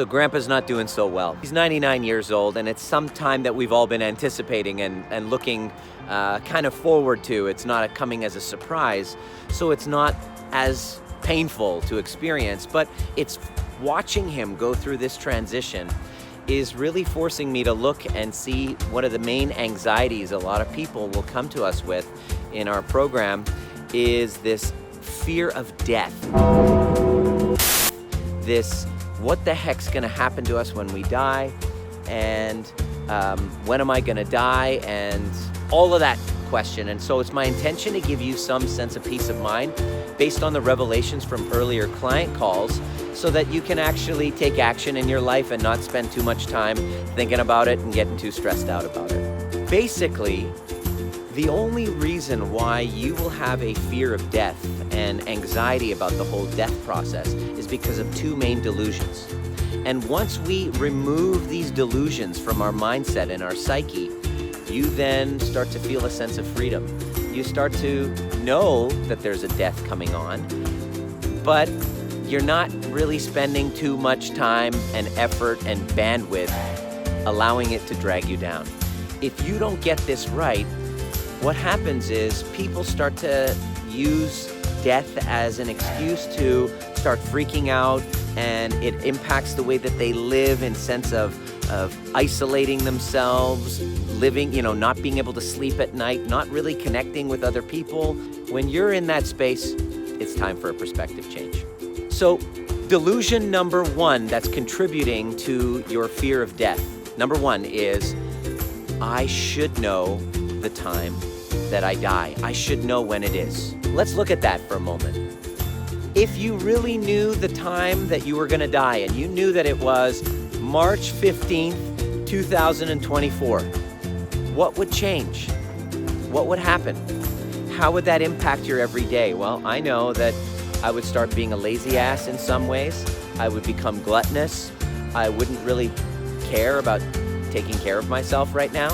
So Grandpa's not doing so well. He's 99 years old, and it's some time that we've all been anticipating and looking kind of forward to. It's not coming as a surprise, so it's not as painful to experience, but it's watching him go through this transition is really forcing me to look and see one of the main anxieties a lot of people will come to us with in our program is this fear of death. This, what the heck's gonna happen to us when we die, and when am I gonna die, and all of that question. And so it's my intention to give you some sense of peace of mind based on the revelations from earlier client calls, so that you can actually take action in your life and not spend too much time thinking about it and getting too stressed out about it. Basically, the only reason why you will have a fear of death and anxiety about the whole death process is because of two main delusions. And once we remove these delusions from our mindset and our psyche, you then start to feel a sense of freedom. You start to know that there's a death coming on, but you're not really spending too much time and effort and bandwidth allowing it to drag you down. If you don't get this right, what happens is people start to use death as an excuse to start freaking out, and it impacts the way that they live in sense of isolating themselves, living, not being able to sleep at night, not really connecting with other people. When you're in that space, it's time for a perspective change. So delusion number one that's contributing to your fear of death, number one is, I should know the time that I die. I should know when it is. Let's look at that for a moment. If you really knew the time that you were gonna die, and you knew that it was March 15th, 2024, what would change? What would happen? How would that impact your everyday? Well, I know that I would start being a lazy ass in some ways. I would become gluttonous. I wouldn't really care about taking care of myself right now.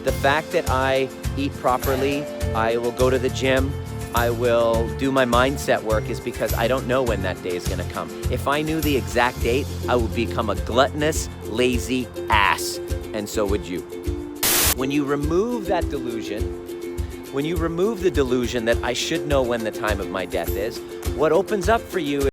The fact that I eat properly, I will go to the gym, I will do my mindset work is because I don't know when that day is gonna come. If I knew the exact date, I would become a gluttonous, lazy ass, and so would you. When you remove that delusion, when you remove the delusion that I should know when the time of my death is, what opens up for you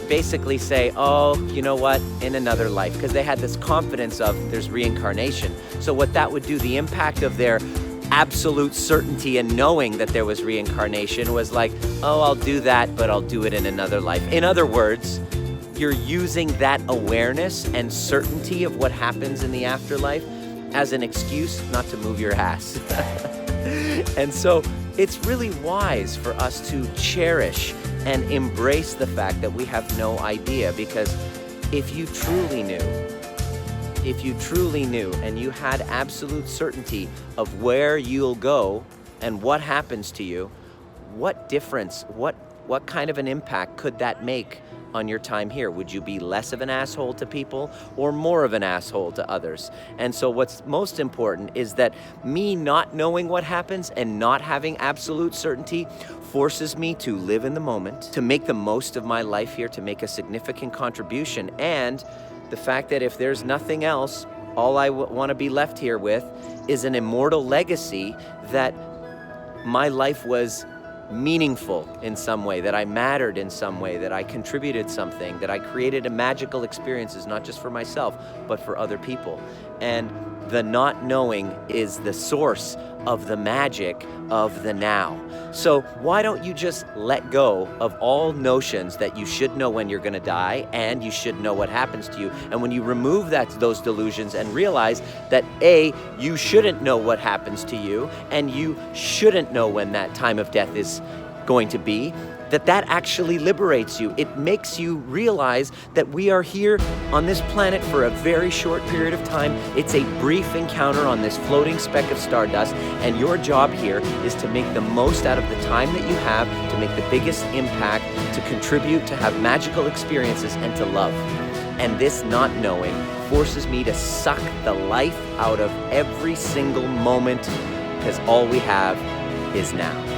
basically say, oh, you know what, in another life, because they had this confidence of there's reincarnation. So what that would do, the impact of their absolute certainty and knowing that there was reincarnation was like, oh, I'll do that, but I'll do it in another life. In other words, you're using that awareness and certainty of what happens in the afterlife as an excuse not to move your ass. And so it's really wise for us to cherish and embrace the fact that we have no idea, because If you truly knew and you had absolute certainty of where you'll go and what happens to you, what difference, what kind of an impact could that make on your time here? Would you be less of an asshole to people or more of an asshole to others? And so what's most important is that me not knowing what happens and not having absolute certainty forces me to live in the moment, to make the most of my life here, to make a significant contribution. And the fact that if there's nothing else, all I want to be left here with is an immortal legacy that my life was meaningful in some way, that I mattered in some way, that I contributed something, that I created a magical experiences, not just for myself, but for other people. And the not knowing is the source of the magic of the now. So why don't you just let go of all notions that you should know when you're gonna die and you should know what happens to you. And when you remove those delusions and realize that A, you shouldn't know what happens to you and you shouldn't know when that time of death is going to be, that actually liberates you. It makes you realize that we are here on this planet for a very short period of time. It's a brief encounter on this floating speck of stardust, and your job here is to make the most out of the time that you have, to make the biggest impact, to contribute, to have magical experiences, and to love. And this not knowing forces me to suck the life out of every single moment, because all we have is now.